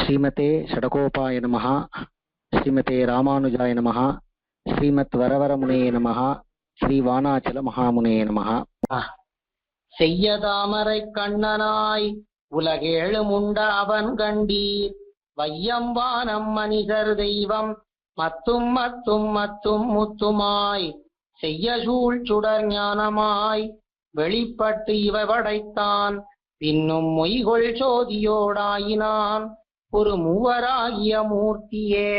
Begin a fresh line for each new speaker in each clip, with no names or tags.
ஸ்ரீமதே ஷடகோபாய நமஹ. ஸ்ரீமதே ராமானுஜாய நமஹ. ஸ்ரீமத் வரவரமுனே நமஹ. ஸ்ரீ வானாச்சல மகாமுனே நமஹ.
செய்யதாமரை கண்ணனாய் உலகேழும் உண்ட அவன் கண்டீர், வையம்பானம் மனிதர் தெய்வம் மத்தும் மத்தும் மத்தும் முத்துமாய், செய்ய சூழ் சுடர் ஞானமாய் வெளிப்பட்டு இவ படைத்தான், பின்னும் மொய்கொள் சோதியோடாயினான் ஒரு மூவராகிய மூர்த்தியே.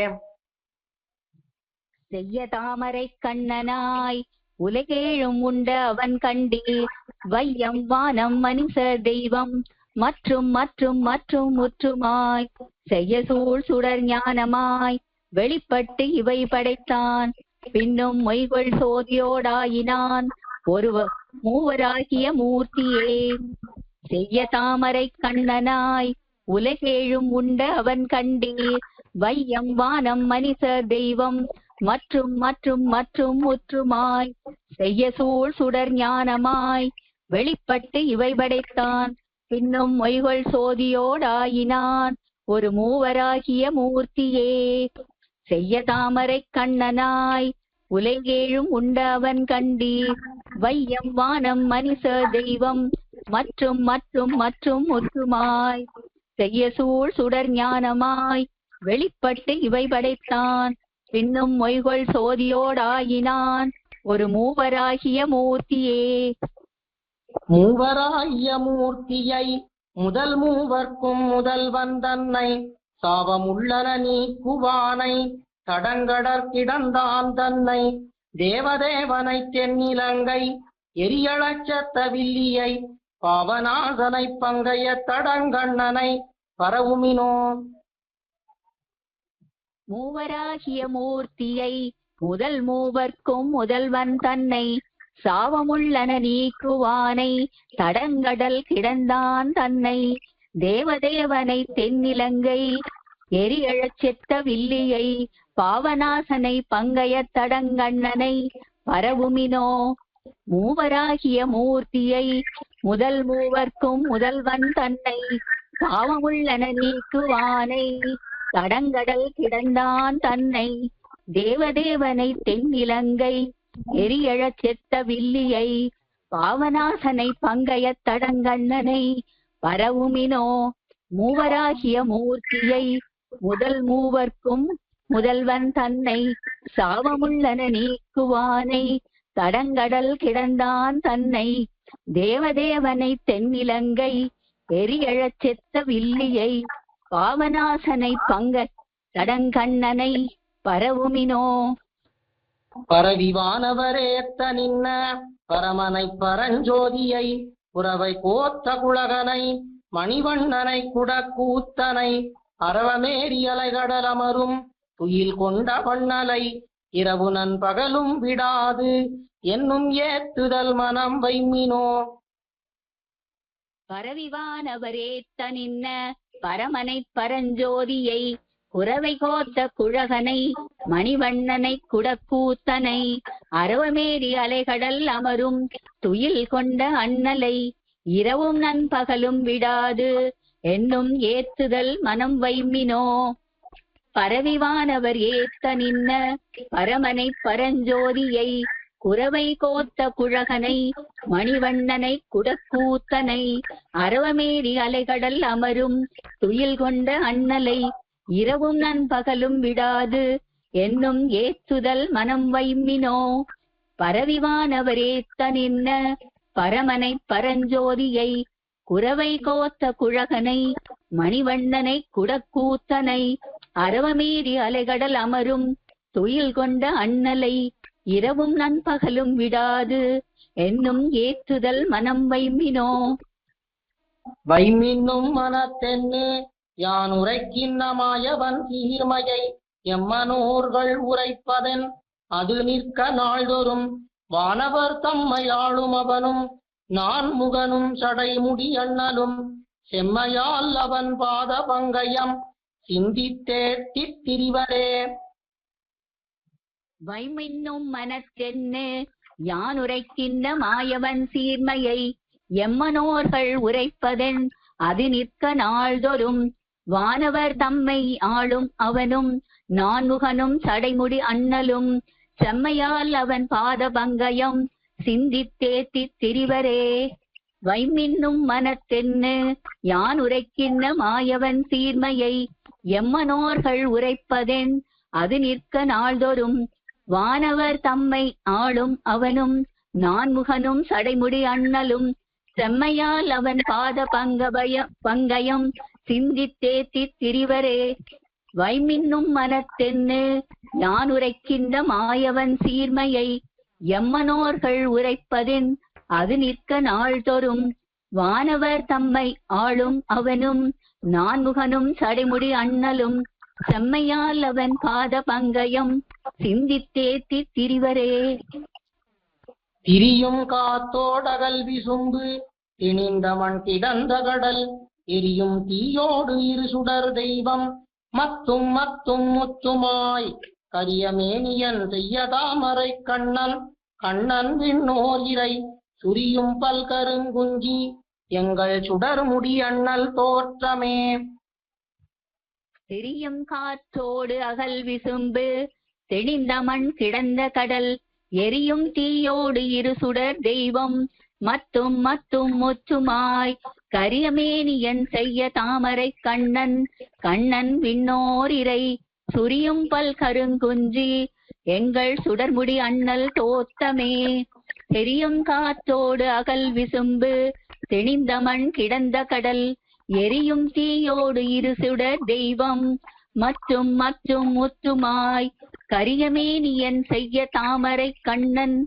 செய்ய தாமரை கண்ணனாய் உலகேழும் உண்ட அவன் கண்டீர், வையம் வானம் மனிதர் தெய்வம் மற்றும் மற்றும் மற்றும் முற்றுமாய், செய்ய சூழ் சுடர் ஞானமாய் வெளிப்பட்டு இவை படைத்தான், பின்னும் மொய்கொள் சோதியோடாயினான் ஒரு மூவராகிய மூர்த்தியே. செய்ய தாமரை கண்ணனாய் உலகேழும் உண்ட அவன் கண்டீர், வையம் வானம் மனிதர் தெய்வம் மற்றும் மற்றும் மற்றும் முற்றுமாய், செய்ய சூழ் சுடர் ஞானமாய் வெளிப்பட்டு இவை படைத்தான், பின்னும் மொய்கொள் சோதியோடாயினான் ஒரு மூவராகிய மூர்த்தியே. செய்ய தாமரை கண்ணனாய் உலகேழும் உண்ட அவன் கண்டீர், வையம் வானம் மனிதர் தெய்வம் மற்றும் மற்றும் மற்றும் முற்றுமாய், செய்ய சூழ் சுடர் ஞானமாய் வெளிப்பட்டு இவை படைத்தான், பின்னும் மொய்கொள் சோதியோடாயினான் ஒரு மூவராகிய மூர்த்தியே.
மூவராகிய மூர்த்தியை முதல் மூவர்க்கும் முதல்வன் தன்னை, சாவமுள்ளன நீக்குவானை தடங்கடற் கிடந்தான் தன்னை, தேவதேவனை தென்னிலங்கை எரியளச்சத்த வில்லியை, பாவநாசனை பங்கைய தடங்கண்ணனை பரவுமினோ.
மூவராகிய மூர்த்தியை முதல் மூவர்க்கும் முதல்வன் தன்னை, சாவமுள்ளன நீக்குவானை தடங்கடல் கிடந்தான் தன்னை, தேவதேவனை தென்னிலங்கை எரியழச்செத்த வில்லியை, பாவநாசனை பங்கைய தடங்கண்ணனை பரவுமினோ. மூவராகிய மூர்த்தியை முதல் மூவர்க்கும் முதல்வன் தன்னை, சாவமுள்ளன நீக்குவானை தடங்கடல் கிடந்தான் தன்னை, தேவதேவனை தென்னிலங்கை எரியழச் செத்த வில்லியை, பாவநாசனை பங்கைய தடங்கண்ணனை பரவுமினோ. மூவராகிய மூர்த்தியை முதல் மூவர்க்கும் முதல்வன் தன்னை, சாவமுள்ளன நீக்குவானை தடங்கடல் கிடந்தான் தன்னை, தேவதேவனை தென்னிலங்கை எரியழச் செத்த வில்லியை, பாவநாசனை பங்க தடங்கண்ணனை பரவுமினோ.
பரவிவானவரேத்த நின்ன பரமனை பரஞ்சோதியை, புறவை கோத்த குலகனை மணிவண்ணனை குடக்கூத்தனை, அரவமேறி அலைகடலமரும் துயில் கொண்ட வண்ணலை, இரவு நண்பகலும் விடாது என்னும் ஏத்துதல் மனம் வைமினோ.
பரவிவானவரேத்த நின்ன பரமனை பரஞ்சோதியை, குறவை கோத்த குழகனை மணிவண்ணனை குடக்கூத்தனை, அரவமேறி அலைகடல் அமரும் துயில் கொண்ட அண்ணலை, இரவும் நண்பகலும் விடாது என்னும் ஏத்துதல் மனம் வைமினோ. பரவிவானவர் ஏத்த நின்ன பரமனை பரஞ்சோதியை, குறவை கோத்த குழகனை மணிவண்ணனை குடக்கூத்தனை, அரவமேறி அலைகடல் அமரும் துயில் கொண்ட அண்ணலை, இரவும் நண்பகலும் விடாது என்னும் ஏத்துதல் மனம் வைமினோ. பரவிவானவர் ஏத்த நின்ன பரமனை பரஞ்சோதியை, குறவை கோத்த குழகனை மணிவண்ணனை குடக்கூத்தனை, அரவமேறி அலைகடல் அமரும் துயில் கொண்ட அண்ணலை, இரவும் நண்பகலும் விடாது என்னும் ஏத்துதல் மனம் வைமினோ.
வைமின்னும் மனத்தென்னே யான் உரைக்கின்னமாயவன் சீர்மையை, எம்மனோர்கள் உரைப்பதன் அது நிற்க நாள்தொறும், வானவர் தம்மை ஆளும் அவனும் நான் முகனும் சடைமுடி அண்ணலும், செம்மையால் அவன் பாத பங்கயம் சிந்தித்தே திரிவரே.
வைமின்னும் மனத்தென்னு யான் உரைக்கின்ற மாயவன் சீர்மையை, எம்மனோர்கள் உரைப்பதன் அது நிற்க நாள்தொறும், வானவர் தம்மை ஆளும் அவனும் நான்முகனும் சடைமுடி அண்ணலும் செம்மையால் அவன் பாத பங்கயம் சிந்தித்தேத்தித் திரிவரே. வைமின்னும் மனத்தென்னு யான் உரைக்கின்ற மாயவன் சீர்மையை எம்மனோர்கள் உரைப்பதென் அது நிற்க நாள்தோறும். வானவர் தம்மை ஆளும் அவனும் நான்முகனும் சடைமுடி அண்ணலும் செம்மையால் அவன் பாத பங்கயம் சிந்தித்தேத்தித் திரிவரே. வைமின்னும் மனத்தென்னு யான் உரைக்கின்ற மாயவன் சீர்மையை எம்மனோர்கள் உரைப்பதென் அது நிற்க நாள்தோறும். வானவர் தம்மை ஆளும் அவனும் நான்முகனும் சடைமுடி அண்ணலும் செம்மையால் அவன் பாத பங்கயம் சிந்தித்தேத்தித் திரிவரே.
திரியும் காத்தோடகல் விசும்பு திணிந்தவன் கிடந்த கடல் எரியும் தீயோடு இரு சுடர் தெய்வம் மத்தும் மத்தும் முத்துமாய் கரியமேனியன் செய்ய தாமரை கண்ணன் கண்ணன் விண்ணோர் இறை சுரியும் பல்கருங்குஞ்சி எங்கள் சுடர் முடி அண்ணல் தோற்றமே.
திரியும் காற்றோடு அகல் விசும்பு தெளிந்தமண் கிடந்த கடல் எரியும் தீயோடு இரு சுடர் தெய்வம் மத்தும் மத்தும் முற்றுமாய் கரியமேனியன் செய்ய தாமரை கண்ணன் கண்ணன் விண்ணோர் இறை சுரியும் பல் கருங்குஞ்சி எங்கள் சுடர்முடி அண்ணல் தோத்தமே. தெரியும் காற்றோடு அகல் விசும்பு தெளிந்தமண் கிடந்த கடல் எரியும் தீயோடு இரு சுடர் தெய்வம் மற்றும் மற்றும் முற்றுமாய் கரியமேனியன் செய்ய தாமரை கண்ணன்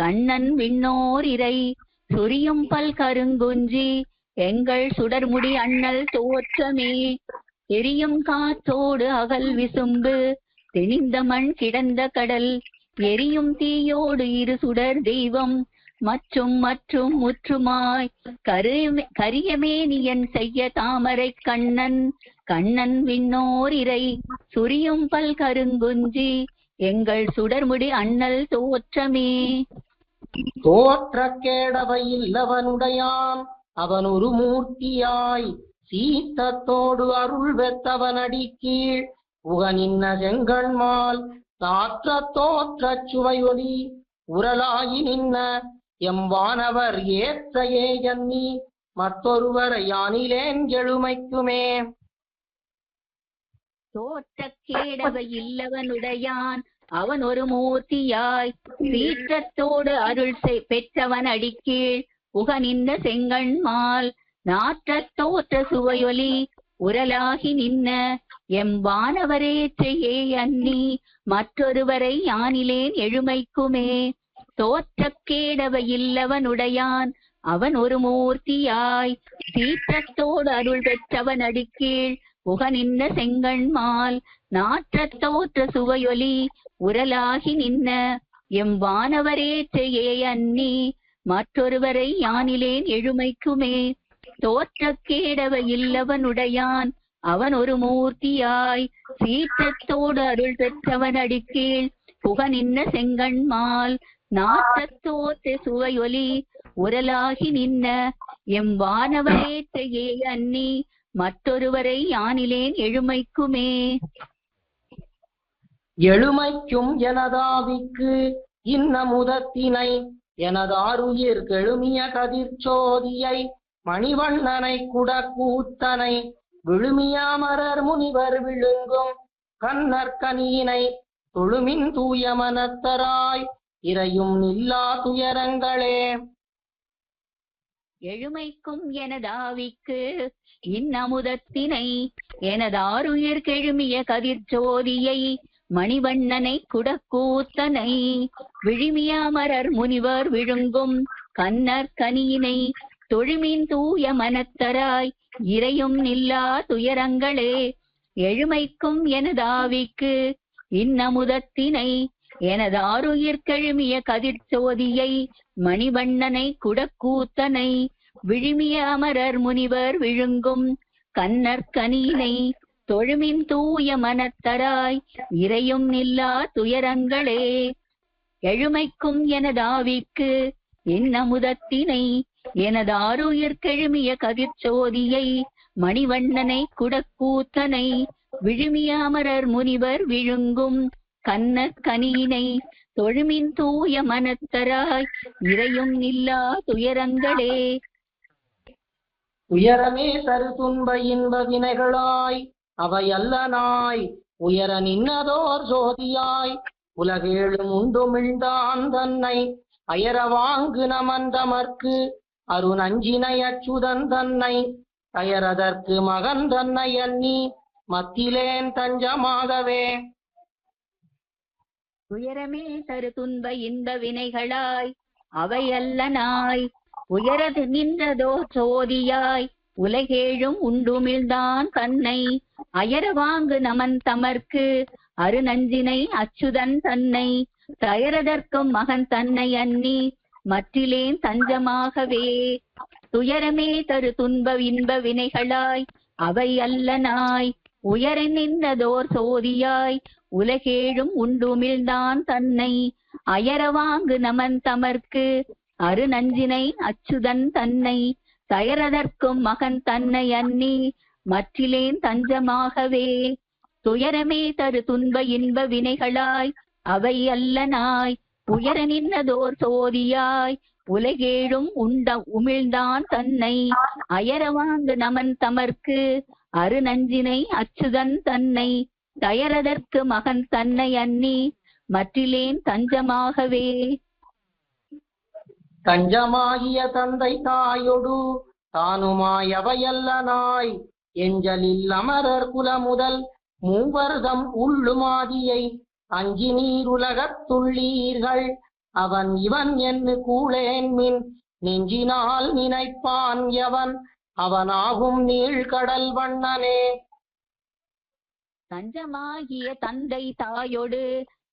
கண்ணன் விண்ணோர் இறை சுரியும் பல் கருங்குஞ்சி எங்கள் சுடர்முடி அண்ணல் தோற்றமே. எரியும் காற்றோடு அகல் விசும்பு தெளிந்தமண் கிடந்த கடல் எரியும் தீயோடு இரு சுடர் தெய்வம் மற்றும் மற்றும் முற்றுமாய் கரியமேனியன் செய்ய தாமரை கண்ணன் கண்ணன் விண்ணோர் இறை சுரியும் பல் கருங்குஞ்சி எங்கள் சுடர்முடி அண்ணல் தோற்றமே.
தோற்ற கேடவை இல்லவனுடையான் அவன் ஒரு மூர்த்தியாய் சீத்தத்தோடு அருள் வெத்தவன் அடி கீழ் உகனின்ன செங்கண்மால் தாற்ற தோற்ற சுவையொலி உரலாகி நின்ன எம்வானவர் ஏற்றையே எண்ணி மற்றொருவர் யானிலேன் எழுமைக்குமே.
தோற்ற கேடவை இல்லவனுடையான் அவன் ஒரு மூர்த்தியாய் சீற்றத்தோடு அருள் பெற்றவன் அடிக்கீழ் உகனின்ன செங்கண்மால் நாற்ற தோற்ற சுவையொலி உரலாகி நின்ன எம்வானவரேற்றையே அன்னி மற்றொருவரை யானிலேன் எழுமைக்குமே. தோற்ற கேடவை இல்லவனுடையான் அவன் ஒரு மூர்த்தியாய் சீற்றத்தோடு அருள் பெற்றவன் அடிக்கீழ் உகனின்ன செங்கண்மால் நாற்ற தோற்ற சுவையொலி உரலாகி நின்ன எம்வானவரேற்றையே அன்னி மற்றொருவரை யானிலேன் எழுமைக்குமே. தோற்ற கேடவை இல்லவனுடையான் அவன் ஒரு மூர்த்தியாய் சீற்றத்தோடு அருள் பெற்றவன் அடிக்கீழ் புகனின்ன செங்கண்மால் நாற்ற தோற்ற சுவையொலி உரலாகி நின்ன எம்வானவரேற்றையே அன்னி மற்றொருவரை யானிலேன் எழுமைக்குமே.
எழுமைக்கும் எனதாவிக்கு இன்ன முதத்தினை எனதாருயிர் கெழுமிய கதிர்ச்சோதியை மணிவண்ணனை குடக்கூத்தனை விழுமியாமரர் முனிவர் விழுங்கும் கண்ணற்கனியினை தொழுமின் தூய மனத்தராய் இறையும் நில்லா துயரங்களே.
எழுமைக்கும் எனதாவிக்கு இன்னமுதத்தினை எனதாருயிர் கெழுமிய கதிர்ச்சோதியை மணிவண்ணனை குடக்கூத்தனை விழுமியாமரர் முனிவர் விழுங்கும் கண்ணற்கனியினை தொழுமின் தூய மனத்தராய் இறையும் நில்லா துயரங்களே. எழுமைக்கும் எனதாவிக்கு இன்னமுதத்தினை எனதாருயிர் கெழுமிய கதிர்ச்சோதியை மணிவண்ணனை குடக்கூத்தனை விழுமிய அமரர் முனிவர் விழுங்கும் கண்ணற்கனியினை தொழுமின் தூய மனத்தராய் இறையும் நில்லா துயரங்களே. எழுமைக்கும் எனதாவிக்கு இன்னமுதத்தினை எனதாருயிர் கெழுமிய கதிர்ச்சோதியை மணிவண்ணனை குடக்கூத்தனை விழுமிய அமரர் முனிவர் விழுங்கும் கண்ணற் கனியினை தொழுமின் தூய மனத்தராய் இறையும் இல்லா துயரங்களே.
உயரமே தரு துன்ப இன்ப வினைகளாய் அவை அல்லனாய் உயர நின்னதோர் ஜோதியாய் உலகேழும் உண்டுமிழ்ந்தான் தன்னை அயர வாங்கு நமந்தமர்க்கு அருநஞ்சினை அச்சுதன் தன்னை அயரதற்கு மகன் தன்னை அன்னி மத்திலேன் தஞ்சமாகவே.
உயரமே தரு துன்ப இன்ப வினைகளாய் அவை அல்லனாய் உயரது நின்றதோ சோதியாய் உலகேழும் உண்டுமிழ்ந்தான் தன்னை அயர வாங்கு நமன் தமர்க்கு அருநஞ்சினை அச்சுதன் தன்னை தயரதற்கும் மகன் தன்னை அன்னி மற்றிலேன் தஞ்சமாகவே. துயரமே தரு துன்ப இன்ப வினைகளாய் அவை அல்லனாய் உயர நின்றதோர் சோதியாய் உலகேழும் உண்டுமிழ்ந்தான் தன்னை அயரவாங்கு நமன் தமர்க்கு அருநஞ்சினை அச்சுதன் தன்னை தயரதற்கும் மகன் தன்னை அன்னி மற்றிலேன் தஞ்சமாகவே. துயரமே தரு துன்ப இன்ப வினைகளாய் அவை அல்லனாய் உயர நின்றதோர் சோதியாய் உலகேழும் உமிழ்ந்தான் தன்னை அயரவாங்கு நமன் தமர்க்கு அருநஞ்சினை அச்சுதன் தன்னை தயரதற்கு மகன் தன்னை அன்னி மற்றிலேன் தஞ்சமாகவே.
தஞ்சமாகிய தந்தை தாயொடு தானுமாய் அவையல்லனாய் எஞ்சலில் அமரர் குல முதல் மூவர்தம் உள்ளுமாதியை அஞ்சி நீர் உலகத்துள்ளீர்கள் அவன் இவன் என்று கூளேன் மின் நெஞ்சினால் நினைப்பான் எவன் அவனாகும் நீழ்கடல் வண்ணனே.
தஞ்சமாகிய தந்தை தாயொடு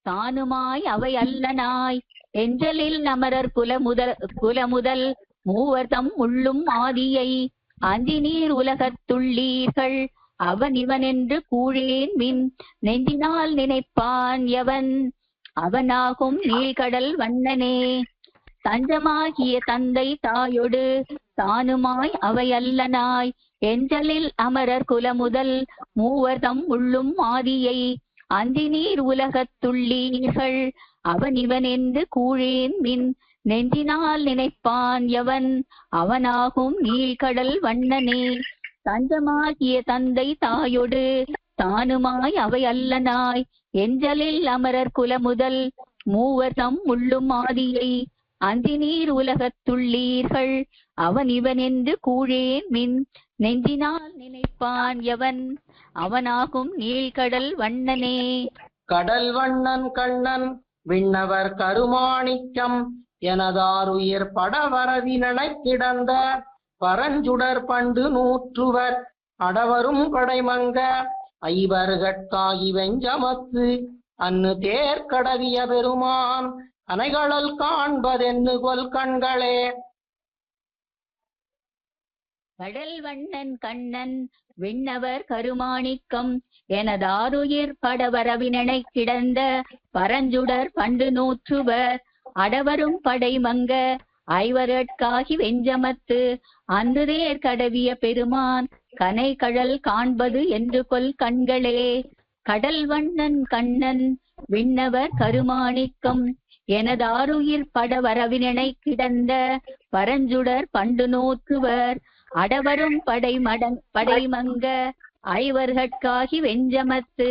தானுமாய் அவை அல்லனாய் எஞ்சலில் அமரர் குலமுதல் மூவர்தம் உள்ளும் ஆதியை அந்தி நீர் உலகத்துள்ளீர்கள் அவன் இவன் என்று கூழேன் மின் நெஞ்சினால் நினைப்பான் எவன் அவனாகும் நீழ்கடல் வண்ணனே. தஞ்சமாகிய தந்தை தாயொடு தானுமாய் அவை அல்லனாய் எஞ்சலில் அமரர் குலமுதல் மூவர்தம் உள்ளும் ஆதியை அந்தி நீர் உலகத்துள்ளீர்கள் அவன் இவன் என்று கூழேன் மின் நெஞ்சினால் நினைப்பான் எவன் அவனாகும் நீழ்கடல் வண்ணனே. தஞ்சமாகிய தந்தை தாயொடு தானுமாய் அவை அல்லனாய் எஞ்சலில் அமரர் குலமுதல் மூவர்தம் உள்ளும் ஆதியை அந்தி நீர் உலகத்துள்ளீர்கள் அவன் இவன் என்று கூழேன் மின் நெஞ்சினால் நினைப்பான் எவன் அவனாகும் நீழ்கடல் வண்ணனே.
கடல் வண்ணன் கண்ணன் விண்ணவர் கருமாணிக்கம் எனதாருயிர் படவரவினை கிடந்த பரஞ்சுடர் பண்டு நூற்றுவர் அடவரும் படைமங்க ஐவர்கட்காகி வெஞ்சமத்து அன்னு தேர்கடவிய பெருமான் அனைகளல் காண்பதென்னு கொல் கண்களே.
கடல் வண்ணன் கண்ணன் விண்ணவர் கருமாணிக்கம் எனதாருயிர் படவரவினை கிடந்த பரஞ்சுடர் பண்டு நூற்றுவர் அடவரும் படைமங்க ஐவரட்காகி வெஞ்சமத்து அன்று தேர் கடவிய பெருமான் கனை கழல் காண்பது என்று கொல் கண்களே. கடல் வண்ணன் கண்ணன் விண்ணவர் கருமாணிக்கம் எனதாருயிர் படவரவினை கிடந்த பரஞ்சுடர் பண்டு நூற்றுவர் அடவரும் படைமங்க ஐவர்கட்காகி வெஞ்சமத்து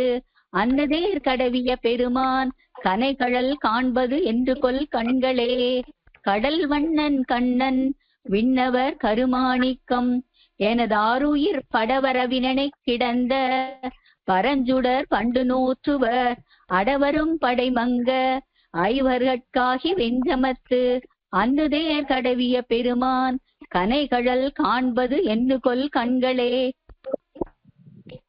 அன்னதேர் கடவிய பெருமான் கனைகழல் காண்பது என்று கொல் கண்களே. கடல் வண்ணன் கண்ணன் விண்ணவர் கருமாணிக்கம் எனதாருயிர் படவரவினை கிடந்த பரஞ்சுடர் பண்டு நூற்றுவர் அடவரும் படைமங்க ஐவர்கட்காகி வெஞ்சமத்து அன்னுதேர் கடவிய பெருமான் கனைகழல் காண்பது என்று கொல் கண்களே.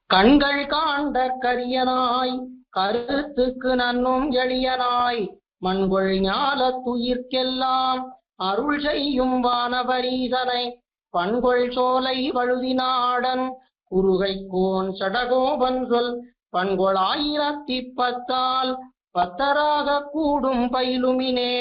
கண்கள் காண்ட கரியனாய் கருத்துக்கு நன்னும் எளியனாய் மண்கொள் ஞாலத்துயிர்க்கெல்லாம் அருள் செய்யும் வானவரீதனை பண்கொள் சோலை வழுதினாடன் குருகை கோன் சடகோபன் சொல் பண்கொள் 1010 பத்தராக கூடும் பயிலுமினே.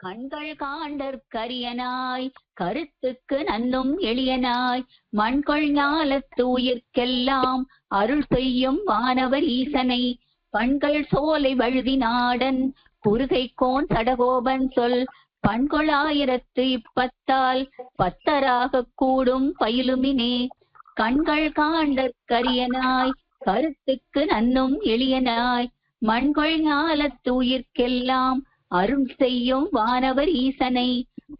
கண்கள் காண்டற்கரியனாய் கருத்துக்கு நன்னும் எளியனாய் மண்கொள் ஞாலத்து உயிர்க்கெல்லாம் அருள் செய்யும் வானவர் ஈசனை பண்கள் சோலை வழுதி நாடன் குருகைக்கோன் சடகோபன் சொல் பண்கொளாயிரத்து இப்பத்தால் பத்தராக கூடும் பயிலுமினே. கண்கள் காண்டற்கரியனாய் கருத்துக்கு நன்னும் எளியனாய் மண்கொள் ஞாலத்து உயிர்க்கெல்லாம் அருள் செய்யும் வானவர் ஈசனை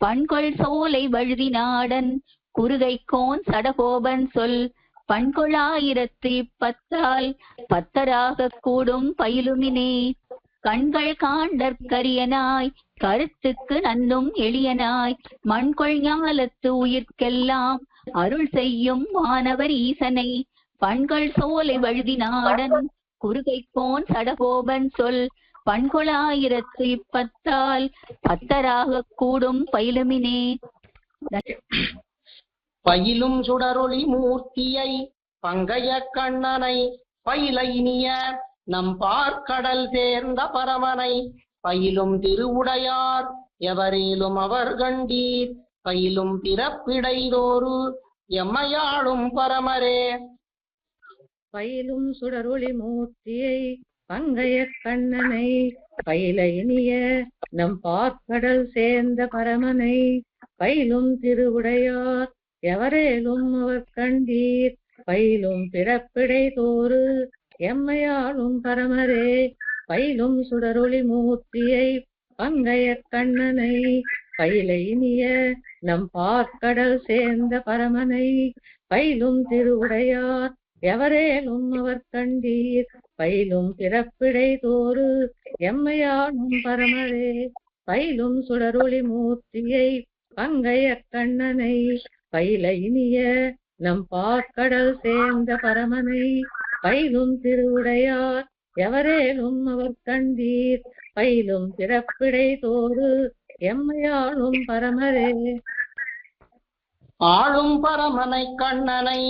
பண்கொள் சோலை வழுதி நாடன் குருகைக்கோன் சடகோபன் சொல் பண்கொளாயிரத்து இப்பத்தால் பத்தராக கூடும் பயிலுமினே. கண்கள் காண்டற்கரியனாய் கருத்துக்கு நன்னும் எளியனாய் மண்கொள் ஞாலத்து உயிர்க்கெல்லாம் அருள் செய்யும் வானவர் ஈசனை பண்கள் சோலை வழுதி நாடன் குருகைக்கோன் சடகோபன் சொல் பண்கொளாயிரத்து இப்பத்தால் பத்தராக கூடும் பயிலுமினே.
பயிலும் சுடரொளி மூர்த்தியை பங்கைய கண்ணனை பயில இனிய நம் பார்க்கடல் சேர்ந்த பரமனை பயிலும் திருவுடையார் எவரேலும் அவர் கண்டீர் பயிலும் பிறப்பிடைதோறு எம்மையாளும் பரமரே.
பயிலும் சுடரொளி மூர்த்தியை பங்கைய கண்ணனை பயில இனிய நம் பார்க்கடல் சேர்ந்த பரமனை பயிலும் திருவுடையார் எவரேலும் அவர் கண்டீர் பயிலும் பிறப்பிடை தோறு எம்மையாளும் பரமரே. பயிலும் சுடரொளி மூர்த்தியை பங்கைய கண்ணனை பயில இனிய நம் பார்க்கடல் சேர்ந்த பரமனை பயிலும் திருவுடையார் எவரேலும் அவர் கண்டீர் பயிலும் பிறப்பிடை தோறு எம்மையாளும் பரமரே. பயிலும் சுடரொளி மூர்த்தியை பங்கைய கண்ணனை பயில இனிய நம் பார்க்கடல் சேர்ந்த பரமனை பயிலும் திருவுடையார் எவரேலும் அவர் கண்டீர் பயிலும் பிறப்பிடை தோறு எம்மையாளும் பரமரே.
ஆளும் பரமனை கண்ணனை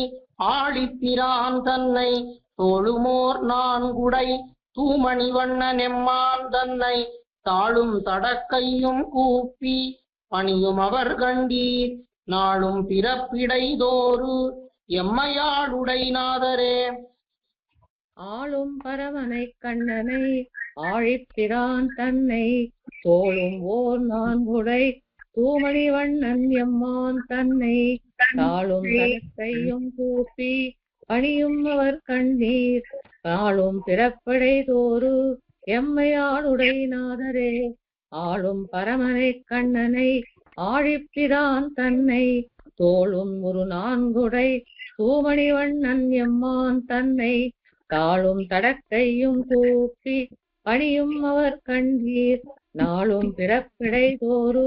ஆழிப்பிரான் தன்னை தோளுமோர் நான்குடை தூமணி வண்ணன் எம்மான் தன்னை தாளும் தடக்கையும் கூப்பி பணியும் அவர் கண்டீர் நாளும் பிறப்பிடைதோறு எம்மையாளுடை நாதரே.
ஆளும் பரமனை கண்ணனை ஆழிப்பிரான் தன்னை தோளும் ஓர் நான்குடை தூமணி வண்ணன் எம்மான் தன்னை தாளும் தடக்கையும் கூப்பி பணியும் அவர் கண்டீர் நாளும் பிறப்படை தோறு எம்மையாளுடை நாதரே. ஆளும் பரமனை கண்ணனை ஆழிப்பிரான் தன்னை தோளும் ஒரு நான்குடை தூமணி வண்ணன் எம்மான் தன்னை தாளும் தடக்கையும் கூப்பி பணியும் அவர் கண்டீர் நாளும் பிறப்பிடை தோறு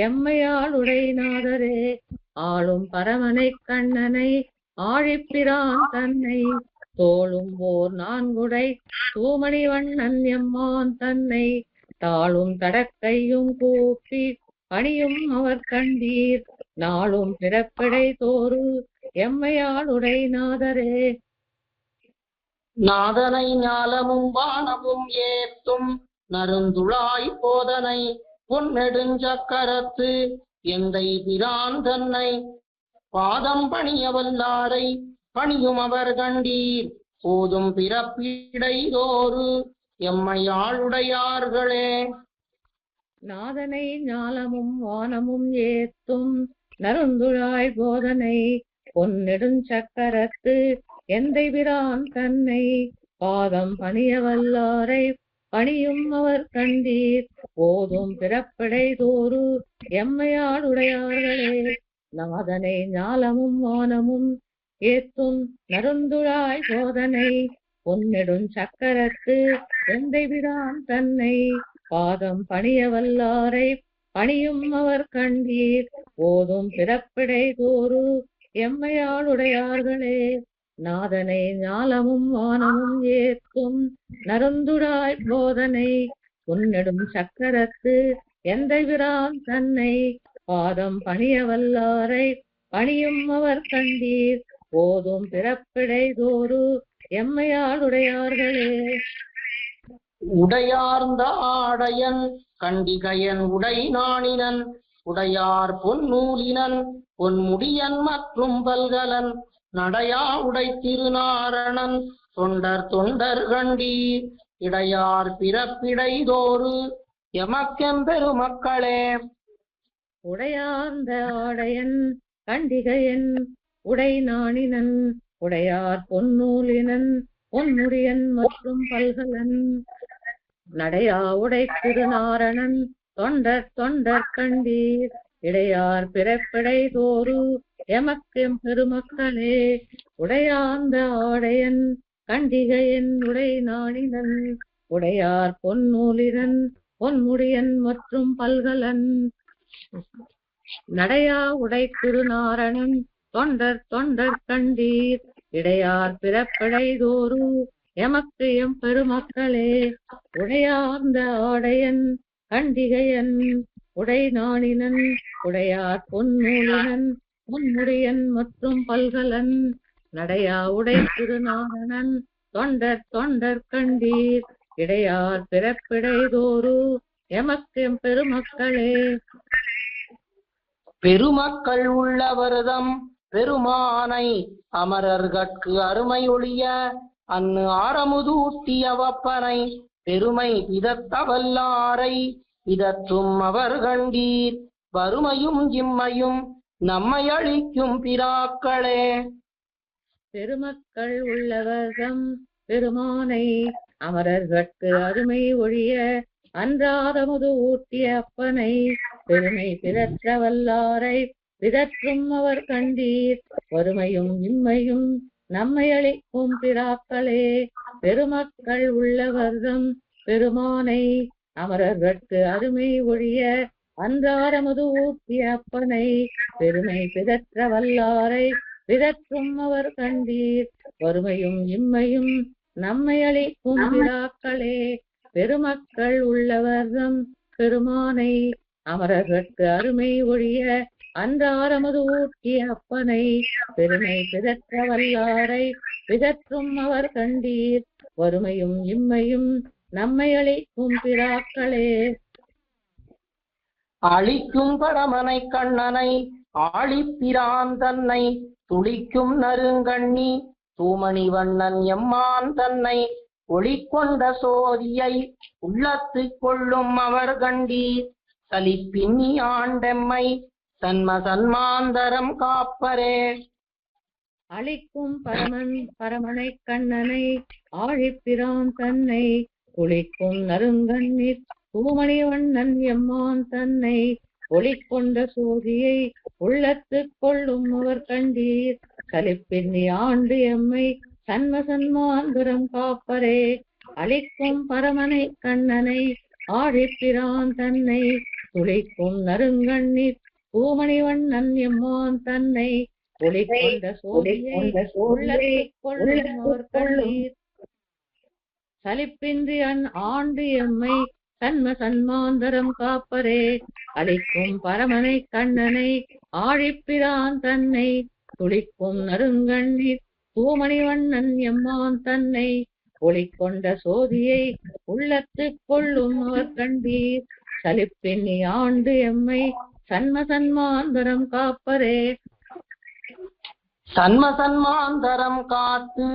எம்மையாளுடை நாதரே. ஆளும் பரமனை கண்ணனை ஆழிப்பிரான் தன்னை தோளும் ஓர் நான்குடை தூமணி வண்ணன் எம்மான் தன்னை தாளும் தடக்கையும் கூப்பி பணியும் அவர் கண்டீர் நாளும் பிறப்பிடை தோறு எம்மையாளுடை நாதரே.
நாதனை ஞாலமும் வானமும் ஏத்தும் நறுந்துழாய் போதனை பொன்னெடுஞ்சக்கரத்து எந்தை பிரான் தன்னை பாதம் பணிய வல்லாரை பணியும் அவர் கண்டீர் போதும் பிறப்பிடைதோறு எம்மையாளுடையார்களே.
நாதனை ஞாலமும் வானமும் ஏத்தும் நறுந்துழாய் போதனை பொன்னெடுஞ்சக்கரத்து எந்தை பிரான் தன்னை பாதம் பணிய வல்லாரை பணியும் அவர் கண்டீர் போதும் பிறப்பிடை தோறு எம்மையாளுடையார்களே. நாதனை ஞாலமும் வானமும் ஏத்தும் நறுந்துழாய் போதனை பொன்னெடுஞ்சக்கரத்து எந்தை பிரான் தன்னை பாதம் பணிய வல்லாரை பணியும் அவர் கண்டீர் போதும் பிறப்பிடை தோறு எம்மையாளுடையார்களே. நாதனை ஞாலமும் வானமும் ஏத்தும் நறுந்துழாய் போதனை பொன்னெடும் சக்கரத்து எந்தை பிரான் தன்னை பாதம் பணிய வல்லாரை பணியும் அவர் கண்டீர் போதும் பிறப்பிடை தோறு எம்மையாளுடையார்களே.
உடையார்ந்த ஆடையன் கண்டிகையன் உடை நாணினன் உடையார் பொன்னூலினன் பொன்முடியன் மற்றும் பல்கலன் நடையா உடை திருநாரணன் தொண்டர் தொண்டர் கண்டீர் இடையார் பிறப்பிடைதோறு எமக்கெம்பெருமக்களே.
உடையார்ந்த ஆடையன் கண்டிகையன் உடை நாணினன் உடையார் பொன்னூலினன் பொன்முடியன் மற்றும் பல்கலன் நடையா உடை திருநாரணன் தொண்டர் தொண்டர் கண்டீர் இடையார் பிறப்பிடைதோறு எமக்கெம் பெருமக்களே. உடையார்ந்த ஆடையன் கண்டிகையன் உடை நாணினன் உடையார் பொன்னூலினன் பொன்முடியன் மற்றும் பல்கலன் நடையா உடை திருநாரணன் தொண்டர் தொண்டர் கண்டீர் இடையார் பிறப்பிடைதோறு எமக்கு எம் பெருமக்களே. உடையார்ந்த ஆடையன் கண்டிகையன் உடை நாணினன் உடையார் பொன்னூலினன் பொன்முடியன் மற்றும் பல்கலன் நடையா உடை திருநாரணன் தொண்டர் தொண்டர் கண்டீர் இடையார் பிறப்பிடைதோறு எமக்கு எம் பெருமக்களே.
பெருமக்கள் உள்ளவர்தம் பெருமானை அமரர்கட்கு அருமை ஒழிய அன்னு ஆரமுதூட்டிய வப்பனை பெருமை பிதத்தவல்லாரை பிதற்றும் அவர் கண்டீர் வறுமையும் இம்மையும் நம்மை அளிக்கும் பிராக்களே.
பெருமக்கள் உள்ளவர்தம் பெருமானை அமரர்கட்கு அருமை ஒழிய அன்றாரமுது ஊட்டிய அப்பனை பெருமை பிதற்ற வல்லாரை பிதற்றும் அவர் கண்டீர் வறுமையும் இம்மையும் நம்மை அளிக்கும் பிராக்களே. பெருமக்கள் உள்ளவர்தம் பெருமானை அமரர்கட்கு அருமை ஒழிய அன்றாரமுது ஊட்டிய அப்பனை பெருமை பிதற்ற வல்லாரை பிதற்றும் அவர் கண்டீர் வறுமையும் இம்மையும் நம்மை அளிக்கும் பிராக்களே. பெருமக்கள் உள்ளவர்தம் பெருமானை அமரர்கட்கு அருமை ஒழிய அன்றாரமுது ஊட்டிய அப்பனை பெருமை பிதற்ற வல்லாரை பிதற்றும் அவர் கண்டீர் வறுமையும் இம்மையும் நம்மை அளிக்கும் பிராக்களே.
அழிக்கும் பரமனை கண்ணனை ஆழிப்பிரான் தன்னை துளிக்கும் நறுங்கண்ணி தூமணி வண்ணன் எம்மான் தன்னை ஒளிக்கொண்ட சோதியை உள்ளத்து கொள்ளும் அவர் கண்டீர் சலிப்பின்னி ஆண்டெம்மை சன்மாந்தரம் காப்பரே.
அழிக்கும் பரமனை கண்ணனை ஆழிப்பிரான் தன்னை ஒளிக்கும் நறுங்கண்ணீர் தூமணி வண்ணன் எம்மான் தன்னை ஒளிக்கொண்ட சோதியை உள்ளத்து கொள்ளும் அவர் கண்டீர் சலிப்பின்னி ஆண்டு எம்மை சன்மாந்தரம் காப்பரே. அழிக்கும் பரமனை கண்ணனை ஆழிப்பிரான் தன்னை துளிக்கும் நறுங்கண்ணீர் தூமணி வண்ணன் எம்மான் தன்னை ஒளிக்கொண்ட சோதியை உள்ளத்து கொள்ளும் அவர் கண்டீர் சலிப்பின்றி ஆண்டு எம்மை சன்மாந்தரம் காப்பரே. அழிக்கும் பரமனை கண்ணனை ஆழிப்பிரான் தன்னை துளிக்கும் நறுங்கண்ணீர் தூமணி வண்ணன் எம்மான் தன்னை ஒளிக்கொண்ட சோதியை உள்ளத்து கொள்ளும் அவர் கண்டீர் சலிப்பின்னி ஆண்டு எம்மை சன்மாந்தரம் காப்பரே.
சன்மாந்தரம் காத்து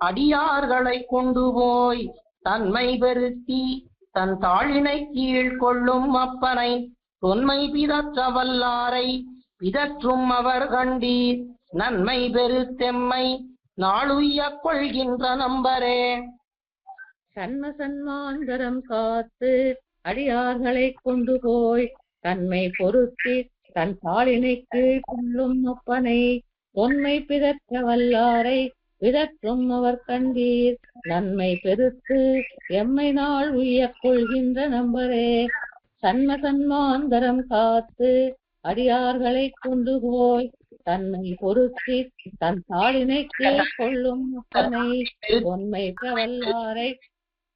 அடியார்களை கொண்டு போய் தன்மை பெருத்தி தன் தாளினை கீழ் கொள்ளும் அப்பனை தொன்மை பிதற்ற வல்லாரை பிதற்றும் அவர் கண்டீர் நன்மை பெருத்தெம்மை நாளுய்ய கொள்கின்ற நம்பரே.
சன்மாந்தரம் காத்து அடியார்களை கொண்டு போய் தன்மை பொருத்தி தன் தாளினை கீழ் கொள்ளும் அப்பனை தொன்மை பிதற்ற வல்லாரை பிதற்றும் அவர் கண்டீர் நன்மை பெருத்து எம்மை நாள் உய்ய கொள்கின்ற நம்பரே. சன்மாந்தரம் காத்து அடியார்களை கொண்டு போய் தன்னை பொருத்தி தன் தாளினை கீழ் கொள்ளும் அப்பனை தொன்மை வல்லாரை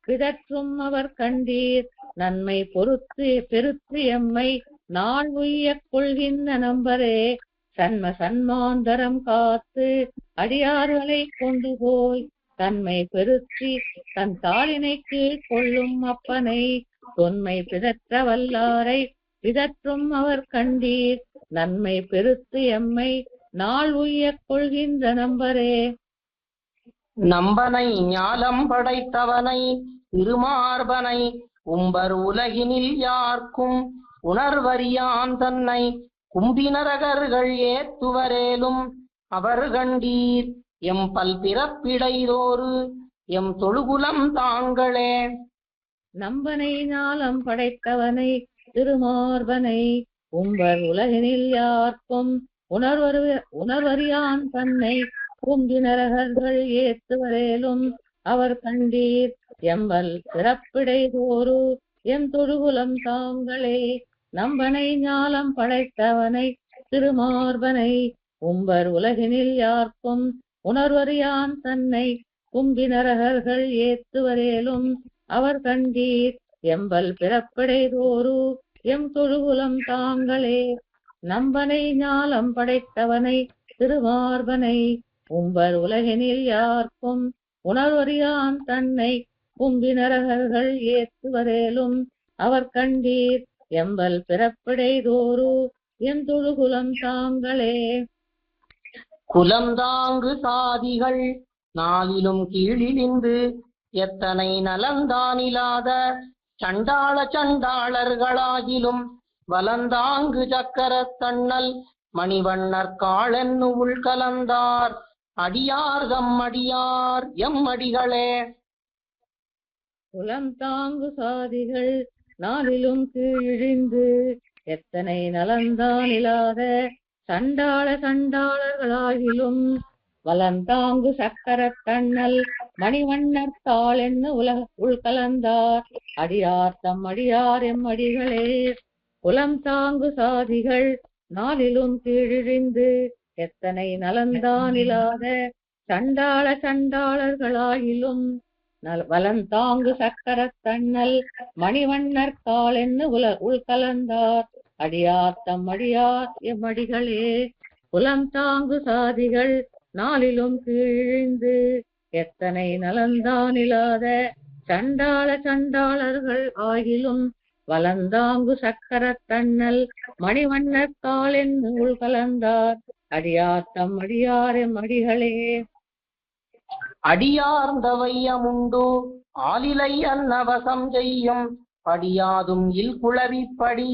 பிதற்றும் அவர் கண்டீர் நன்மை பெருத்து எம்மை நாள் உய்ய கொள்கின்ற நம்பரே. சன்மாந்தரம் காத்து அடியார்களை கொண்டு போய் தன்மை பெருத்தி தன் தாளினை கீழ் கொள்ளும் அப்பனை தொன்மை பிதற்ற வல்லாரை பிதற்றும் அவர் கண்டீர் நன்மை பெருத்து எம்மை நாள் உய்யக் கொள்கின்ற நம்பரே.
நம்பனை ஞாலம் படைத்தவனை திருமார்பனை உம்பர் உலகினில் யார்க்கும் உணர்வறியான் தன்னை கும்பினரகர்கள் ஏத்துவரேலும் அவர் கண்டீர் எம் பல் பிறப்பிடைதோறு எம் தொழுகுலம் தாங்களே.
நம்பனை ஞாலம் படைத்தவனை திருமார்பனை உம்பர் உலகினில் யார்க்கும் உணர்வறியான் தன்னை கும்பினரகர்கள் ஏத்துவரேலும் அவர் கண்டீர் எம்பல் பிறப்பிடைதோறு எம் தொழுகுலம் தாங்களே. நம்பனை ஞாலம் படைத்தவனை திருமார்பனை உம்பர் உலகினில் யார்க்கும் உணர்வறியான் தன்னை கும்பினரகர்கள் ஏத்துவரேலும் அவர் கண்டீர் எம்பல் பிறப்பிடைதோறு எம் தொழுகுலம் தாங்களே. நம்பனை ஞாலம் படைத்தவனை திருமார்பனை உம்பர் உலகினில் யார்க்கும் உணர்வறியான் தன்னை கும்பினரகர்கள் ஏத்துவரேலும் அவர் கண்டீர் எம்பல் பிறப்பிடைதோறு எம் தொழுகுலம் தாங்களே.
குலந்தாங்கு சாதிகள் நாளிலும் கீழிலிந்து எத்தனை நலந்தானிலாத சண்டாள சண்டாளர்களாகிலும் வலந்தாங்கு சக்கரத் தண்ணல் மணிவண்ணர் காளென்னு உள்கலந்தார் அடியார் தம் அடியார் எம் அடிகளே.
குலம் தாங்கு சாதிகள் நாளிலும் கீழிழிந்து எத்தனை நலந்தானிலாத சண்டாள சண்டாளர்களாகிலும் வலந்தாங்கு சக்கரத் தண்ணல் மணிவண்ணர் தாளென்னு உள்கலந்தார் அடியார் தம் அடியார் எம் அடிகளே. குலம் தாங்கு சாதிகள் நாளிலும் கீழிழிந்து எத்தனை நலந்தானிலாத சண்டாள சண்டாளர்களாகிலும் வலந்தாங்கு சக்கரத் தண்ணல் மணிவண்ணர் காளென்னு உள்கலந்தார் அடியார் தம் அடியார் எம் அடிகளே. குலம் தாங்கு சாதிகள் நாளிலும் கீழிழிந்து எத்தனை நலந்தானிலாத சண்டாள சண்டாளர்கள் ஆகிலும் வலந்தாங்கு சக்கரத் தண்ணல் மணிவண்ணர் காளென்னு உள்கலந்தார் அடியார் தம் அடியார் எம் அடிகளே.
அடியார்ந்த வையமுண்டு ஆலிலை அன்னவசம் செய்யும் படியாதும் இல் குளவிப்படி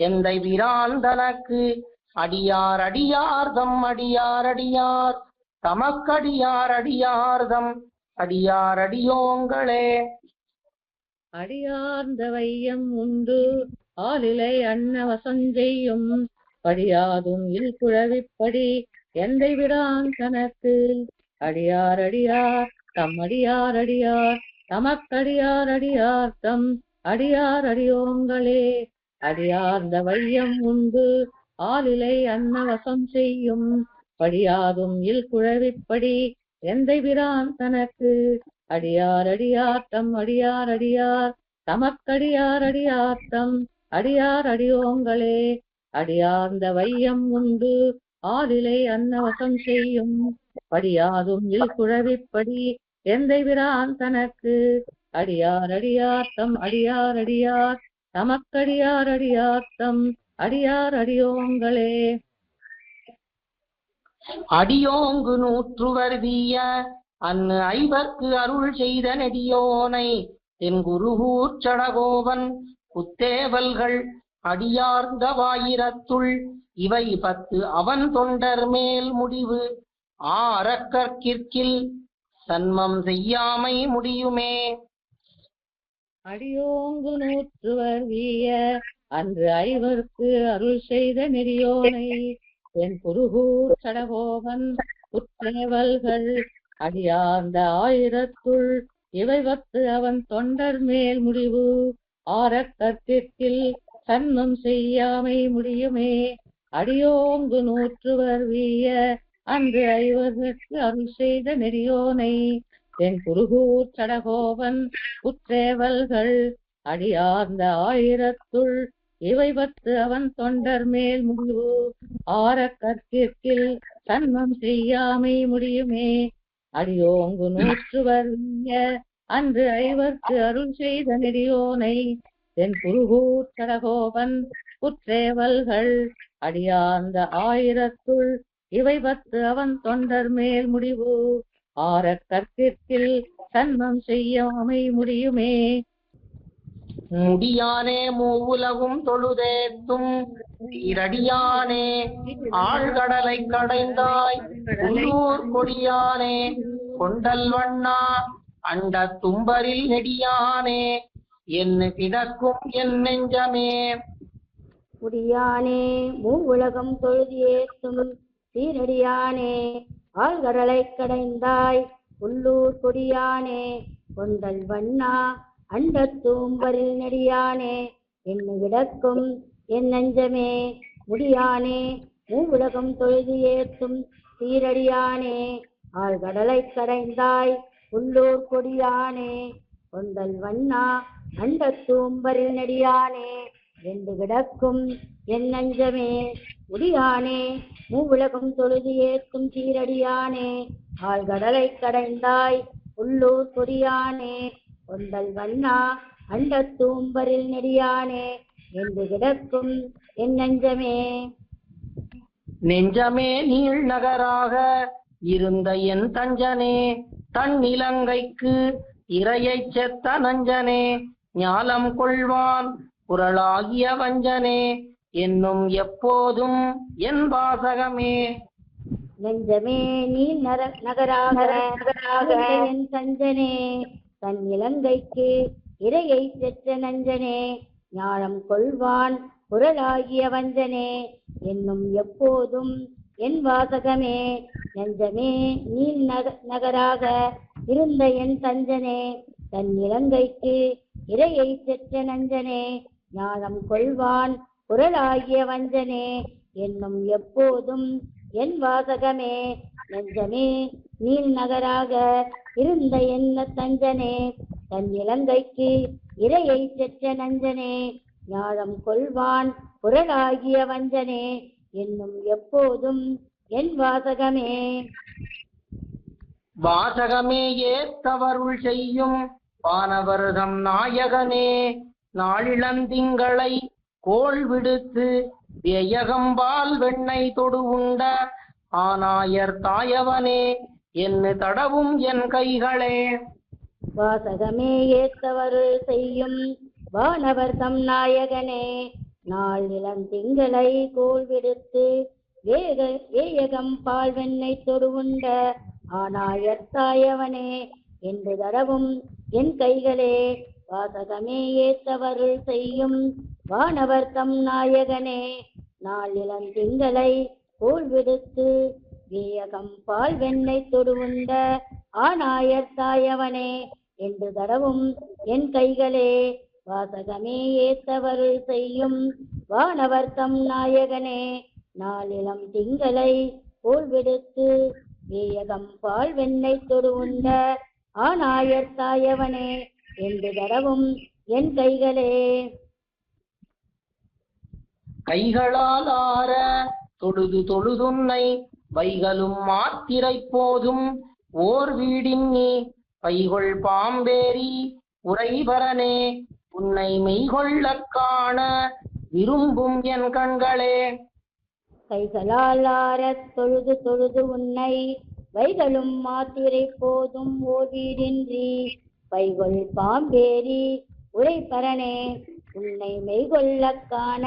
எந்தை பிரான் தனக்கு அடியார் அடியார் தம் அடியார் அடியார் தமக்கடியார் அடியார் தம் அடியார் அடியோங்களே.
அடியார்ந்த வையம் உண்டு ஆலிலை அன்னவசம் செய்யும் படியாதும் இல் குழவிப்படி எந்தை பிரான் தனக்கு அடியார் அடியார் தம் அடியார் அடியார் தமக்கடியார் அடியார் தம் அடியார் அடியோங்களே. அடியார்ந்த வையம் உண்டு ஆலிலை அன்னவசம் செய்யும் படியாதும் இல் குழவிப்படி எந்தை பிரான் தனக்கு அடியார் அடியார் தம் அடியார் அடியார் தமக்கடியார் அடியார் தம் அடியார் அடியோங்களே. அடியார்ந்த வையம் உண்டு ஆலிலை அன்னவசம் செய்யும் படியாதும் இல் குழவிப்படி எந்தை பிரான் தனக்கு அடியார் அடியார் தம் அடியார் அடியார் தமக்கடியார் அடியார் தம் அடியார் அடியோங்களே.
அடியோங்கு நூற்றுவர் வீய அன்னு ஐவர்க்கு அருள் செய்த நெடியோனை என் குருகூர் சடகோவன் புத்தேவல்கள் அடியார்ந்த வாயிரத்துள் இவை 10 அவன் தொண்டர் மேல் முடிவு ஆரக்கற்கிற்கில் சன்மம் செய்யாமை முடியுமே.
அடியோங்கு நூற்றுவர் வீய அன்று ஐவர்க்கு அருள் செய்த நெடியோனை என் குருகூர் சடகோவன் புத்தேவல்கள் அடியார்ந்த ஆயிரத்துள் இவை 10 அவன் தொண்டர் மேல் முடிவு ஆரக்கற்கிற்கில் சன்மம் செய்யாமை முடியுமே. அடியோங்கு நூற்றுவர் வீய அன்று ஐவர்க்கு அருள் செய்த நெறியோனை என் குருகூர் சடகோவன் புற்றேவல்கள் அடியார்ந்த ஆயிரத்துள் இவை 10 அவன் தொண்டர் மேல் முடிவு ஆரக்கற்கிற்கில் சன்மம் செய்யாமை முடியுமே. அடியோங்கு நூற்றுவர் அன்று ஐவர்க்கு அருள் செய்த நெடியோனை தென் குருகூர் சடகோபன் புற்றேவல்கள் அடியார்ந்த 1000 இவை 10 அவன் தொண்டர் மேல் முடிவு ஆரக் கற்கிற்கில் சன்மம் செய்யாமை முடியுமே.
முடியானே மூவுலகும் தொழுதேத்தும் இரடியானே ஆழ்கடலை கடைந்தாய் உள்ளூர் கொடியானே கொண்டல் வண்ணா அண்ட தும்பரில் நெடியானே என்ன கிடக்கும் என் நெஞ்சமே.
முடியானே மூவுலகம் தொழுது ஏத்தும் சீரடியானே ஆழ்கடலை கடைந்தாய் உள்ளூர் கொடியானே கொண்டல் வண்ணா அண்ட தூம்பரில் நெடியானே என்ன கிடக்கும் என் நெஞ்சமே. முடியானே மூவுலகம் தொழுது ஏத்தும் சீரடியானே ஆழ்கடலை கடைந்தாய் உள்ளூர் கொடியானே கொண்டல் வண்ணா அண்ட தூம்பரில் நெடியானே வென்று கிடக்கும் என் நெஞ்சமே. முடியானே மூவுலகம் தொழுது ஏத்தும் சீரடியானே ஆழ்கடலை கடைந்தாய் உள்ளூர் கொடியானே கொண்டல் வண்ணா அண்ட தூம்பரில் நெடியானே வென்று கிடக்கும் என் நெஞ்சமே.
நெஞ்சமே நீள் நகராக இருந்த என் தஞ்சனே தன் இலங்கைக்கு இரையைச் செத்த நஞ்சனே ஞாலம் கொள்வான் குரலாகிய வஞ்சனே என்னும் எப்போதும் என் வாசகமே.
நெஞ்சமே நீள் நகராக என் தஞ்சனே தன் இலங்கைக்கு இரையை பெற்ற நஞ்சனே ஞானம் கொள்வான் குரலாகிய வஞ்சனே என்னும் எப்போதும் என் வாசகமே. நெஞ்சமே நீள் நகராக இருந்த என் தஞ்சனே தன் இலங்கைக்கு இரையை பெற்ற நஞ்சனே ஞானம் கொள்வான் குரலாகிய வஞ்சனே என்னும் எப்போதும் என் வாசகமே. நெஞ்சமே நீள் நகராக இருந்த என்ன தஞ்சனே தன் இலங்கைக்கு இரையை பெற்ற நஞ்சனே ஞானம் கொள்வான் குரலாகிய வஞ்சனே என்னும் எப்போதும் என் வாசகமே.
வாசகமே ஏத்தவருள் செய்யும் வானவர்தம் நாயகனே நாளிளந்திங்களை கோள் விடுத்து வியகம்பால் வெண்ணெய் தொடு உண்ட ஆனாயர் தாயவனே என்று தடவும் என் கைகளே.
வாசகமே ஏத்தவருள் செய்யும் வானவர்தம் நாயகனே நாள் இளந்திங்களை கோள் விடுத்து வேயகம் பால் வெண்ணெய் தொடுவுண்ட ஆனாயர் தாயவனே என்று தடவும் என் கைகளே. வாசகமே ஏத்தவருள் செய்யும் வானவர்தம் நாயகனே நாள் இளந்திங்களை கோள் விடுத்து வேயகம் பால் வெண்ணெய் தொடுவுண்ட ஆனாயர் தாயவனே என்று தடவும் என் கைகளே. வாசகமே ஏத்தவருள் செய்யும் வானவர்தம் நாயகனே நாளிலம் திங்களை கோள் விடுத்து வேயகம் பால் வெண்ணெய் தொடுவுண்ட ஆனாயர் தாயவனே என்று தடவும் என் கைகளே.
கைகளால் ஆற தொழுது தொழுதுன்னை வைகளும் மாத்திரை போதும் ஓர் வீடின் நீ பைகொள் பாம்பேரி உரைபரனே உன்னை மெய்கொள்ள காண விரும்பும் என் கண்களே.
கைகளால் ஆறத் தொழுது தொழுது உன்னை வைகளும் மாத்திரை போதும் ஓர் வீடின்றி பைகொள் பாம்பேரி உரைபரனே உன்னை மெய்கொள்ள காண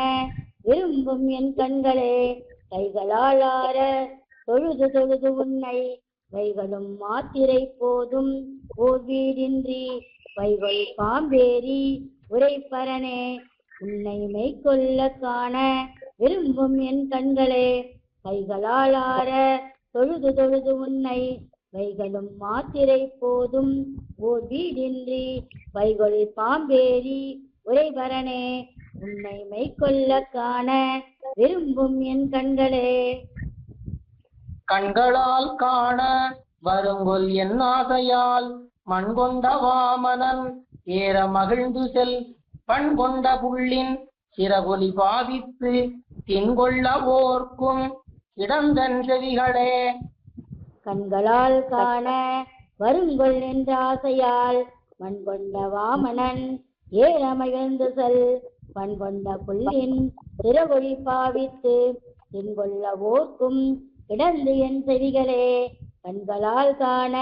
விரும்பும் என் கண்களே. கைகளால் ஆற தொழுது தொழுது உன்னை வைகளும் மாத்திரை போதும் ஓர் வீடின்றி பைகொள் பாம்பேரி உரைபரனே உன்னை மெய்கொள்ள காண விரும்பும் என் கண்களே. கைகளால் ஆற தொழுது தொழுது உன்னை வைகளும் மாத்திரை போதும் ஓர் வீடின்றி பைகொள் பாம்பேரி உரைபரனே உன்னை மெய்கொள்ள காண விரும்பும் என் கண்களே.
கண்களால் காண வருங்கொல் என் ஆசையால் மண்கொண்ட வாமனன் ஏற மகிழ்ந்து செல் பண்கொண்ட புள்ளின் சிறகொலி பாவித்து தின்கொள்ள ஓர்க்கும் இடந்தன் செவிகளே.
கண்களால் காண வருங்கொள் என்ற ஆசையால் மண் கொண்ட வாமனன் ஏறமகிழ்ந்து செல் பண் கொண்ட புள்ளின் திறவொழி பாவித்து தின்கொள்ள ஓர்க்கும் கிடந்து என் செவிகளே. கண்களால் காண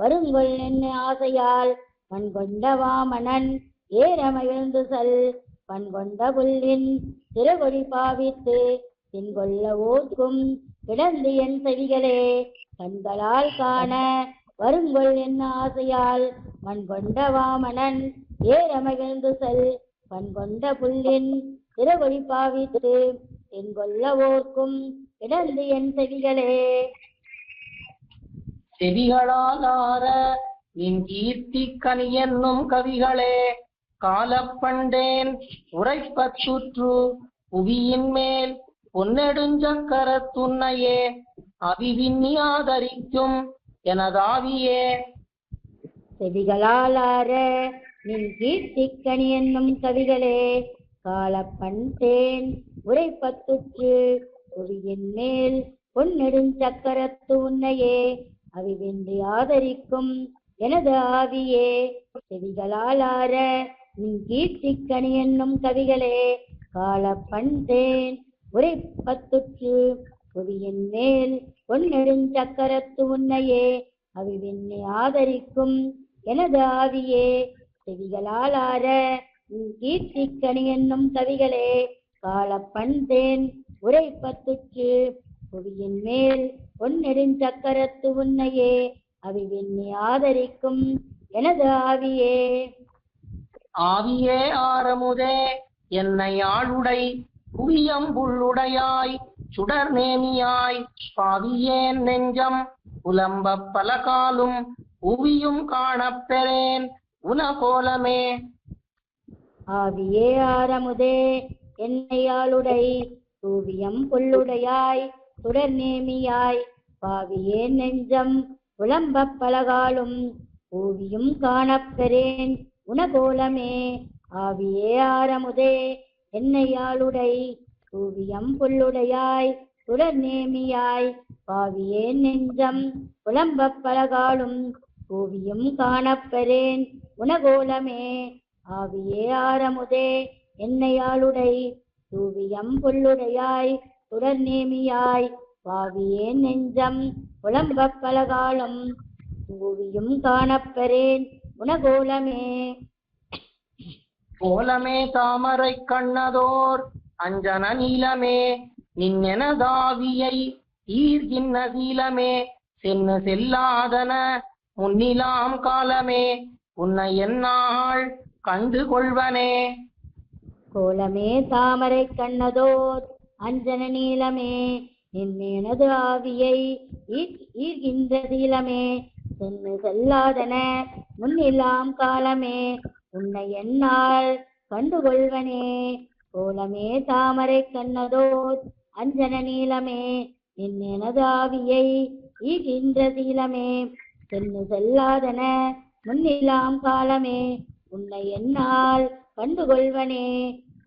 வருங்கொள் என்ன ஆசையால் மண் கொண்ட வாமனன் ஏறமகிழ்ந்து செல் பண் கொண்ட புள்ளின் திறவொழி பாவித்து தின்கொள்ள ஓர்க்கும் கிடந்து என் செவிகளே. கண்களால் காண வருங்கொள் என்ன ஆசையால் மண் கொண்ட வாமனன் ஏறமகிழ்ந்து செல் பண் கொண்ட புள்ளின் திறவொழி பாவித்து தென்கொள்ள ஓர்க்கும் கிடந்து என் செவிகளே.
செவிகளால் ஆற நின் கீர்த்தி கனி என்னும் கவிகளே. காலப்பண்டேன் உரைப்பத்துற்று புவியின் மேல் பொன்னெடுஞ்சக்கரத்துன்னையே அவிவின்னி ஆதரிக்கும் எனதாவியே.
செவிகளால் ஆற நின் கீர்த்தி கனி என்னும் கவிகளே. காலப்பண்டேன் உரைப்பத்துற்று புவியின் மேல் பொன்னெடுஞ்சக்கரத்து உன்னையே அவிவின்றி ஆதரிக்கும் எனது ஆவியே. செவிகளால் ஆற நின் கீர்த்தி கனி என்னும் கவிகளே. காலப்பண்டேன் உரைப்பத்துற்று புவியின் மேல் பொன்னெடுஞ்சக்கரத்து உன்னையே அவிவின்றி ஆதரிக்கும் எனது ஆவியே. செவிகளால் ஆற நின் கீர்த்தி கனி என்னும் கவிகளே. காலப்பண்டேன் உரைப்பத்துற்று புவியின் மேல் பொன்னெடுஞ்சக்கரத்து உன்னையே அவிவின்னி ஆதரிக்கும் எனது ஆவியே.
ஆவியே ஆரமுதே என்னை ஆளுடை புவியம் புள்ளுடையாய் சுடர் நேமியாய் பாவியேன் நெஞ்சம் புலம்ப பல காலும் புவியும் காணப்பெறேன் உனகோலமே.
ஆவியே ஆரமுதே என்னை ஆளுடை தூவியம் புல்லுடையாய் சுடர் நேமியாய் பாவியே நெஞ்சம் புலம்ப பலகாலும் பூவியும் காணப்பெறேன் உனகோலமே. ஆவியே ஆரமுதே என்னை ஆளுடை தூவியம் புல்லுடையாய் சுடர் நேமியாய் பாவியே நெஞ்சம் புலம்ப பலகாலும் பூவியும் காணப்பெறேன் உனகோலமே. ஆவியே ஆரமுதே என்னை ஆளுடை தூவியம் புல்லுடையாய் சுடர் நேமியாய் பாவியே நெஞ்சம் புலம்ப பலகாலம் பூவியும் காணப்பெறேன் உனகோலமே.
கோலமே தாமரை கண்ணதோர் அஞ்சன நீலமே நின்னெனதாவியை ஈர்கின்ன சீலமே சென்னு செல்லாதன முன்னிலாம் காலமே உன்னை என்னால் கண்டு கொள்வனே.
கோலமே தாமரை கண்ணதோர் அஞ்சன நீலமே நின்னெனது ஆவியை ஈர்கின்ற சீலமே சென்னு செல்லாதன முன்னிலாம் காலமே உன்னை என்னால் கண்டுகொள்வனே. கோலமே தாமரை கண்ணதோர் அஞ்சன நீலமே நின்னெனது ஆவியை ஈர்கின்ற சீலமே சென்னு செல்லாதன முன்னிலாம் காலமே உன்னை என்னால் கண்டுகொள்வனே.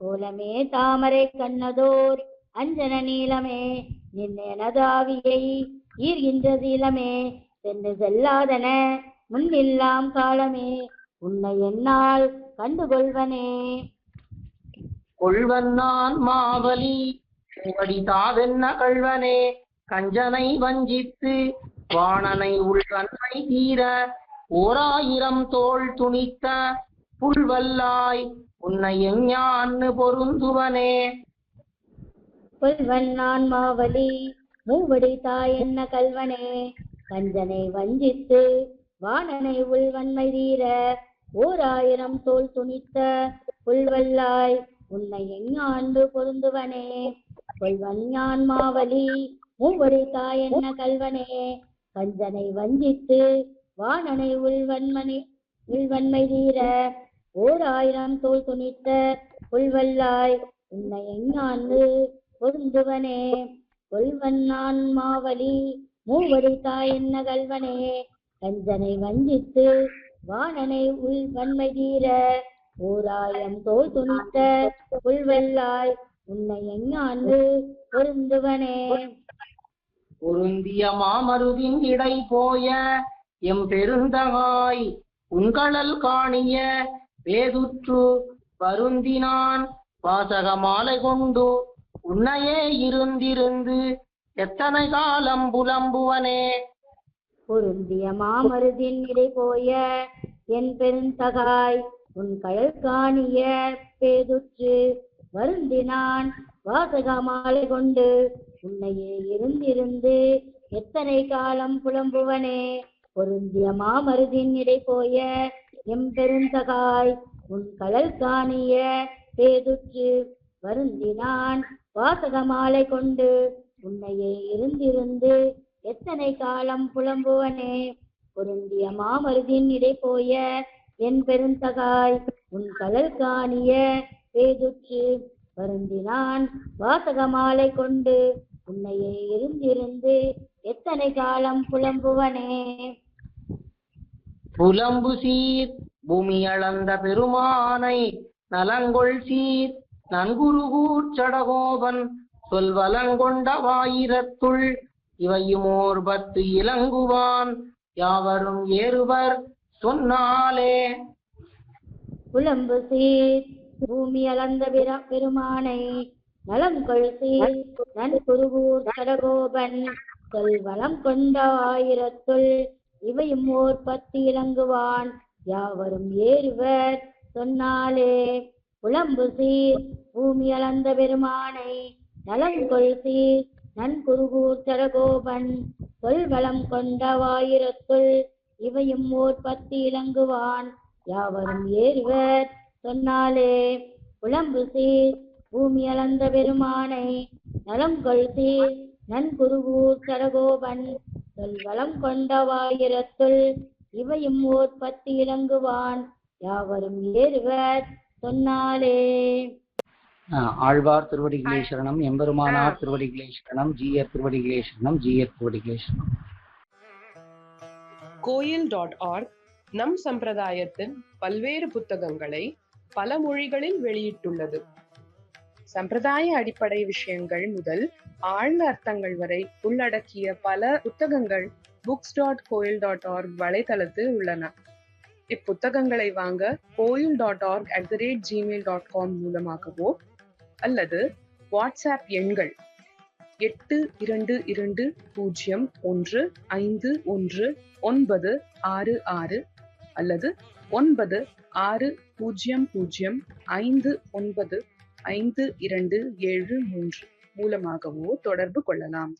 கோலமே தாமரை கண்ணதோர் அஞ்சன நீலமே நின்னெனது ஆவியை ஈர்கின்ற சீலமே சென்று செல்லாதன முன்னில்லாம் காலமே உன்னை என்னால் கண்டுகொள்வனே.
கொள்வன் நான் மாவலி தாவென்ன கள்வனே கஞ்சனை வஞ்சித்து வாணனை உள்வன்மை தீர ஓராயிரம் தோள் துணித்த புல்வல்லாய் உன்னை எஞ்ஞான்னு பொருந்துவனே.
கொள்வன் நான் மாவலி மூவடி தாய் என்ன கல்வனே கஞ்சனை வஞ்சித்து வாணனை உள்வன்மை தீர ஓராயிரம் தோள் துணித்த புல்வல்லாய் உன்னை எஞ்ஞாண்டு பொருந்துவனே. கொள்வன் ஞான் மாவலி மூவடி தாய் என்ன கல்வனே கஞ்சனை வஞ்சித்து வாணனை உள்வன்மை தீர ஓராயிரம் தோள் துணித்த புல்வல்லாய் உன்னை எஞ்ஞாண்டு பொருந்துவனே. கொள்வன் நான் மாவலி மூவடி தாய் என்ன கல்வனே கஞ்சனை வஞ்சித்து வாணனை உள்வன்மை தீர ஓராயிரம் தோள் துணித்த புல்வல்லாய் உன்னை எஞ்ஞாண்டு பொருந்துவனே.
பொருந்திய மாமருதின் இடை போய எம் பெருந்தகாய் உண்களல் காணிய வேதுற்று வருந்தினான் வாசக மாலை கொண்டு உன்னையே இருந்திருந்து எத்தனை காலம் புலம்புவனே.
பொருந்திய மாமருதின் இடை போய என் பெருந்தகாய் உன் கழல் காணிய பேதுற்று வருந்தினான் வாசக மாலை கொண்டு உன்னையே இருந்திருந்து எத்தனை காலம் புலம்புவனே. பொருந்திய மாமருதின் இடை போய எம் பெருந்தகாய் உன் கழல் காணிய பேதுற்று வருந்தினான் வாசக மாலை கொண்டு உன்னையே இருந்திருந்து எத்தனை காலம் புலம்புவனே. பொருந்திய மாமருதின் இடை போய என் பெருந்தகாய் உன் கழல் காணிய பேதுற்று வருந்தினான் வாசக மாலை கொண்டு உன்னையே இருந்திருந்து எத்தனை காலம் புலம்புவனே.
புலம்பு சீர் பூமி அளந்த பெருமானை நலங்கொள் சீர் நன்குருகூர் சடகோபன் சொல்வலங்கொண்ட வாயிரத்துள் இவையுமோர் 10 இலங்குவான் யாவரும் ஏறுவர் சொன்னாலே.
புலம்பு சீர் பூமி அளந்த பெருமானை நலங்கொள் சீர் நன்குருகூர் சடகோபன் சொல்வலம் கொண்ட ஆயிரத்துள் இவையும் ஓர் 10 இலங்குவான் யாவரும் ஏறுவர் சொன்னாலே. புலம்பு சீர் பூமி அளந்த பெருமானை நலங்கொள் சீர் நன்குருகூர் சடகோபன் சொல்வலம் கொண்ட ஆயிரத்துள் இவையும் ஓர் 10 இலங்குவான் யாவரும் ஏறுவர் சொன்னாலே. புலம்பு சீர் பூமி அளந்த பெருமானை நலங்கொள் சீர் நன்குருகூர் சடகோபன் சொல்வலம் கொண்ட ஆயிரத்துள் இவையும் ஓர் 10 இலங்குவான் யாவரும் ஏறுவர் சொன்னாலே.
ஆழ்வார் திருவடிகளே சரணம், எம்பெருமானார் திருவடிகளே சரணம், ஜீயர் திருவடிகளே சரணம், ஜீயர் திருவடிகளே சரணம்.
கோயில்.org நம் சம்பிரதாயத்தின் பல்வேறு புத்தகங்களை பல மொழிகளில் வெளியிட்டுள்ளது. சம்பிரதாய அடிப்படை விஷயங்கள் முதல் ஆழ்ந்த அர்த்தங்கள் வரை உள்ளடக்கிய பல புத்தகங்கள் books.coil.org வலைத்தளத்தில் உள்ளன. இப்புத்தகங்களை வாங்க coil.org@gmail.com மூலமாகவோ அல்லது வாட்ஸ்அப் எண்கள் 8220151966 அல்லது 9600595273 மூலமாகவோ தொடர்பு கொள்ளலாம்.